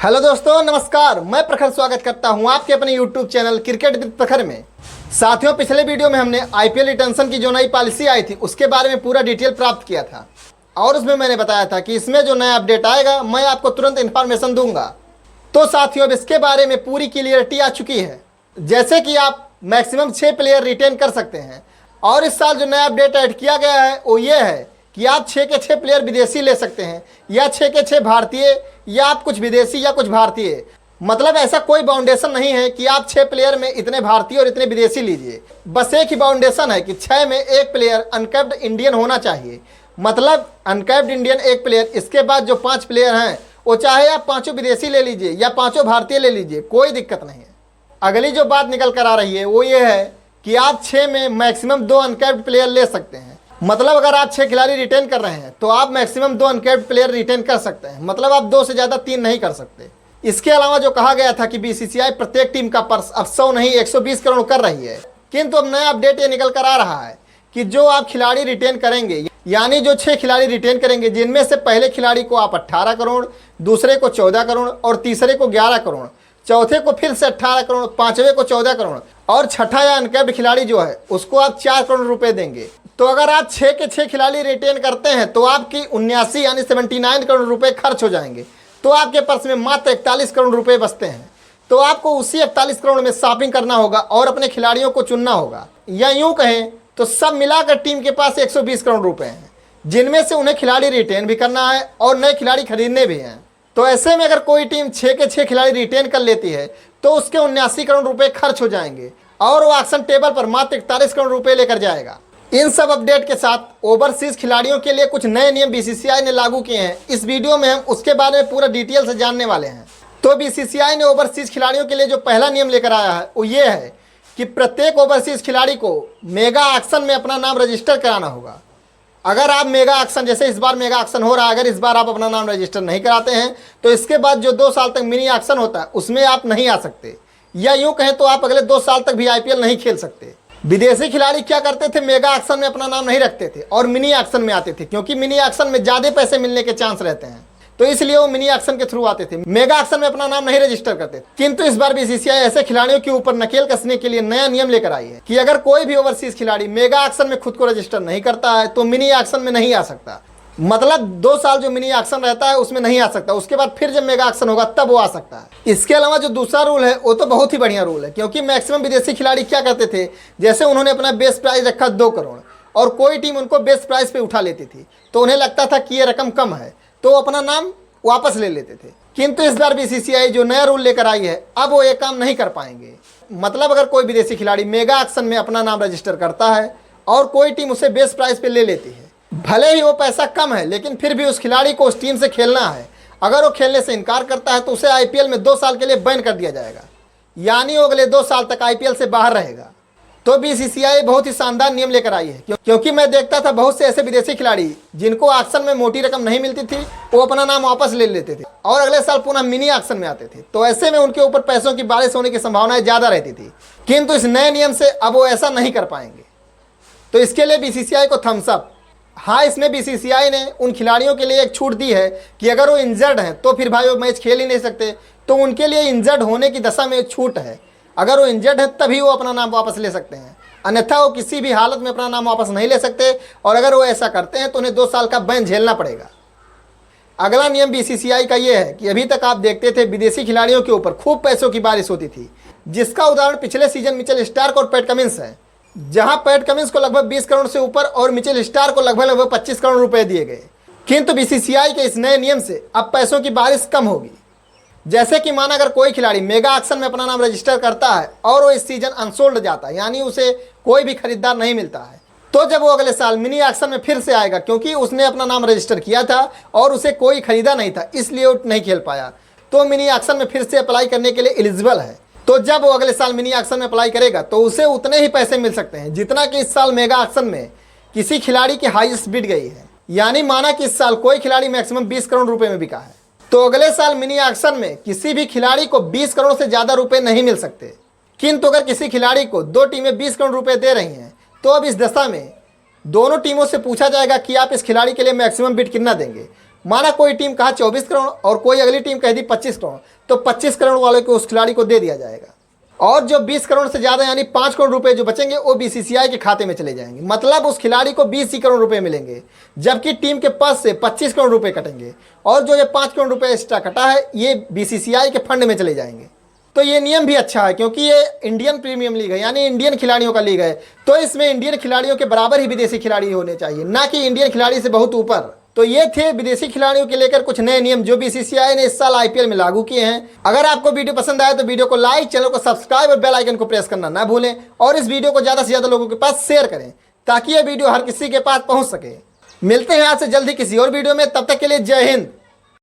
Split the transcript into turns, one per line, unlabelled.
Hello दोस्तों, नमस्कार। मैं प्रखर स्वागत करता हूं आपके अपने यूट्यूब चैनल क्रिकेट विद प्रखर में। साथियों, पिछले वीडियो में हमने आईपीएल रिटेंशन की जो नई पॉलिसी आई थी उसके बारे में पूरा डिटेल प्राप्त किया था और उसमें मैंने बताया था कि इसमें जो नया अपडेट आएगा मैं आपको तुरंत इन्फॉर्मेशन दूंगा। तो साथियों, अब इसके बारे में पूरी क्लियरिटी आ चुकी है। जैसे कि आप मैक्सिमम 6 प्लेयर रिटेन कर सकते हैं और इस साल जो नया अपडेट ऐड किया गया है वो ये है कि आप 6 के 6 प्लेयर विदेशी ले सकते हैं या 6 के 6 भारतीय या आप कुछ विदेशी या कुछ भारतीय। मतलब ऐसा कोई बाउंडेशन नहीं है कि आप 6 प्लेयर में इतने भारतीय और इतने विदेशी लीजिए। बस एक ही बाउंडेशन है कि 6 में एक प्लेयर अनकैप्ड इंडियन होना चाहिए। मतलब अनकैप्ड इंडियन एक प्लेयर, इसके बाद जो 5 प्लेयर हैं वो चाहे आप 5 विदेशी ले लीजिए या 5 भारतीय ले लीजिए, कोई दिक्कत नहीं है। अगली जो बात निकल कर आ रही है वो ये है कि आप 6 में मैक्सिमम 2 अनकैप्ड प्लेयर ले सकते हैं। मतलब अगर आप 6 खिलाड़ी रिटेन कर रहे हैं तो आप मैक्सिमम 2 अनकैप्ड प्लेयर रिटेन कर सकते हैं। मतलब आप 2 से ज़्यादा 3 नहीं कर सकते। इसके अलावा जो कहा गया था कि बीसीसीआई प्रत्येक टीम का पर्स अब 100 नहीं 120 करोड़ कर रही है, किंतु अब नया अपडेट ये निकल कर आ रहा है कि जो आप खिलाड़ी रिटेन करेंगे, यानी जो 6 खिलाड़ी रिटेन करेंगे, जिनमें से पहले खिलाड़ी को आप 18 करोड़, दूसरे को 14 करोड़ और तीसरे को 11 करोड़, चौथे को फिर से 18 करोड़, पांचवें को 14 करोड़ और छठा या अनकैप्ड खिलाड़ी जो है उसको आप 4 करोड़ रुपए देंगे। तो अगर आप 6 के 6 खिलाड़ी रिटेन करते हैं तो आपकी 79 यानी 79 करोड़ रुपए खर्च हो जाएंगे। तो आपके पर्स में मात्र 41 करोड़ रुपए बचते हैं। तो आपको उसी 41 करोड़ में शॉपिंग करना होगा और अपने खिलाड़ियों को चुनना होगा, या यूं कहें तो सब मिलाकर टीम के पास 120 करोड़ रुपए हैं, जिनमें से उन्हें खिलाड़ी रिटेन भी करना है और नए खिलाड़ी खरीदने भी हैं। तो ऐसे में अगर कोई टीम 6 के 6 खिलाड़ी रिटेन कर लेती है तो उसके 79 करोड़ रुपए खर्च हो जाएंगे और वो ऑक्शन टेबल पर मात्र 41 करोड़ रुपए लेकर जाएगा। इन सब अपडेट के साथ ओवरसीज खिलाड़ियों के लिए कुछ नए नियम बीसीसीआई ने लागू किए हैं। इस वीडियो में हम उसके बारे में पूरा डिटेल से जानने वाले हैं। तो बीसीसीआई ने ओवरसीज खिलाड़ियों के लिए जो पहला नियम लेकर आया है वो ये है कि प्रत्येक ओवरसीज खिलाड़ी को मेगा ऑक्शन में अपना नाम रजिस्टर कराना होगा। अगर आप मेगा ऑक्शन, जैसे इस बार मेगा ऑक्शन हो रहा है, अगर इस बार आप अपना नाम रजिस्टर नहीं कराते हैं तो इसके बाद जो 2 साल तक मिनी ऑक्शन होता है उसमें आप नहीं आ सकते, या यूं कहें तो आप अगले 2 साल तक भी आईपीएल नहीं खेल सकते। विदेशी खिलाड़ी क्या करते थे, मेगा ऑक्शन में अपना नाम नहीं रखते थे और मिनी ऑक्शन में आते थे, क्योंकि मिनी ऑक्शन में ज़्यादा पैसे मिलने के चांस रहते हैं, तो इसलिए वो मिनी ऑक्शन के थ्रू आते थे, मेगा ऑक्शन में अपना नाम नहीं रजिस्टर करते थे। किंतु इस बार बीसीसीआई ऐसे खिलाड़ियों के ऊपर नकेल कसने के लिए नया नियम लेकर आई है कि अगर कोई भी ओवरसीज खिलाड़ी मेगा ऑक्शन में खुद को रजिस्टर नहीं करता है तो मिनी ऑक्शन में नहीं आ सकता। मतलब 2 साल जो मिनी ऑक्शन रहता है उसमें नहीं आ सकता, उसके बाद फिर जब मेगा ऑक्शन होगा तब वो आ सकता है। इसके अलावा जो दूसरा रूल है वो तो बहुत ही बढ़िया रूल है, क्योंकि मैक्सिमम विदेशी खिलाड़ी क्या करते थे, जैसे उन्होंने अपना बेस प्राइस रखा 2 करोड़ और कोई टीम उनको बेस प्राइस पे उठा लेती थी तो उन्हें लगता था कि ये रकम कम है तो अपना नाम वापस ले लेते थे। किंतु इस बार बीसीसीआई जो नया रूल लेकर आई है अब वो ये काम नहीं कर पाएंगे। मतलब अगर कोई विदेशी खिलाड़ी मेगा ऑक्शन में अपना नाम रजिस्टर करता है और कोई टीम उसे बेस प्राइस पे ले लेती है, भले ही वो पैसा कम है लेकिन फिर भी उस खिलाड़ी को उस टीम से खेलना है। अगर वो खेलने से इनकार करता है तो उसे आईपीएल में 2 साल के लिए बैन कर दिया जाएगा, यानी वो अगले 2 साल तक आईपीएल से बाहर रहेगा। तो बीसीसीआई बहुत ही शानदार नियम लेकर आई है, क्योंकि मैं देखता था बहुत से ऐसे विदेशी खिलाड़ी जिनको ऑक्शन में मोटी रकम नहीं मिलती थी वो अपना नाम वापस ले लेते थे और अगले साल पुनः मिनी ऑक्शन में आते थे। तो ऐसे में उनके ऊपर पैसों की बारिश होने की संभावनाएं ज़्यादा रहती थी, किंतु इस नए नियम से अब वो ऐसा नहीं कर पाएंगे। तो इसके लिए बीसीसीआई को थम्स अप। हाँ, इसमें बीसीसीआई ने उन खिलाड़ियों के लिए एक छूट दी है कि अगर वो इंजर्ड हैं तो फिर भाई वो मैच खेल ही नहीं सकते, तो उनके लिए इंजर्ड होने की दशा में एक छूट है। अगर वो इंजर्ड है तभी वो अपना नाम वापस ले सकते हैं, अन्यथा वो किसी भी हालत में अपना नाम वापस नहीं ले सकते और अगर वो ऐसा करते हैं तो उन्हें 2 साल का बैन झेलना पड़ेगा। अगला नियम बीसीसीआई का ये है कि अभी तक आप देखते थे विदेशी खिलाड़ियों के ऊपर खूब पैसों की बारिश होती थी, जिसका उदाहरण पिछले सीजन मिचेल स्टार्क और पैट कमिंस है, जहां पैट कमिंस को लगभग 20 करोड़ से ऊपर और मिचेल स्टार्क को लगभग 25 करोड़ रुपए दिए गए। किंतु बीसीसीआई के इस नए नियम से अब पैसों की बारिश कम होगी। जैसे कि माना अगर कोई खिलाड़ी मेगा ऑक्शन में अपना नाम रजिस्टर करता है और वो इस सीजन अनसोल्ड जाता है, यानी उसे कोई भी खरीदार नहीं मिलता है, तो जब वो अगले साल मिनी ऑक्शन में फिर से आएगा, क्योंकि उसने अपना नाम रजिस्टर किया था और उसे कोई खरीदा नहीं था इसलिए वो नहीं खेल पाया, तो मिनी ऑक्शन में फिर से अप्लाई करने के लिए एलिजिबल है। तो जब वो अगले साल मिनी ऑक्शन में अप्लाई करेगा तो उसे उतने ही पैसे मिल सकते हैं जितना कि इस साल मेगा ऑक्शन में किसी खिलाड़ी की हाईएस्ट बिड गई है। यानी माना कि इस साल कोई खिलाड़ी मैक्सिमम 20 करोड़ रुपए में बिका है तो अगले साल मिनी ऑक्शन में किसी भी खिलाड़ी को 20 करोड़ से ज़्यादा रुपए नहीं मिल सकते। किंतु अगर किसी खिलाड़ी को 2 टीमें 20 करोड़ रुपए दे रही हैं तो अब इस दशा में दोनों टीमों से पूछा जाएगा कि आप इस खिलाड़ी के लिए मैक्सिमम बिड कितना देंगे। माना कोई टीम कहा 24 करोड़ और कोई अगली टीम कह दी 25 करोड़, तो 25 करोड़ वाले को उस खिलाड़ी को दे दिया जाएगा और जो 20 करोड़ से ज़्यादा यानी 5 करोड़ रुपए जो बचेंगे वो बीसीसीआई के खाते में चले जाएंगे। मतलब उस खिलाड़ी को 20 ही करोड़ रुपए मिलेंगे, जबकि टीम के पास से 25 करोड़ रुपए कटेंगे और जो ये 5 करोड़ रुपए एक्स्ट्रा कटा है ये बीसीसीआई के फंड में चले जाएंगे। तो ये नियम भी अच्छा है क्योंकि ये इंडियन प्रीमियम लीग है यानी इंडियन खिलाड़ियों का लीग है, तो इसमें इंडियन खिलाड़ियों के बराबर ही विदेशी खिलाड़ी होने चाहिए, ना कि इंडियन खिलाड़ी से बहुत ऊपर। तो ये थे विदेशी खिलाड़ियों के लेकर कुछ नए नियम जो बीसीसीआई ने इस साल आईपीएल में लागू किए हैं। अगर आपको वीडियो पसंद आया तो वीडियो को लाइक, चैनल को सब्सक्राइब और बेल आइकन को प्रेस करना ना भूलें और इस वीडियो को ज़्यादा से ज़्यादा लोगों के पास शेयर करें ताकि यह वीडियो हर किसी के पास पहुँच सके। मिलते हैं आज से जल्दी किसी और वीडियो में, तब तक के लिए जय हिंद।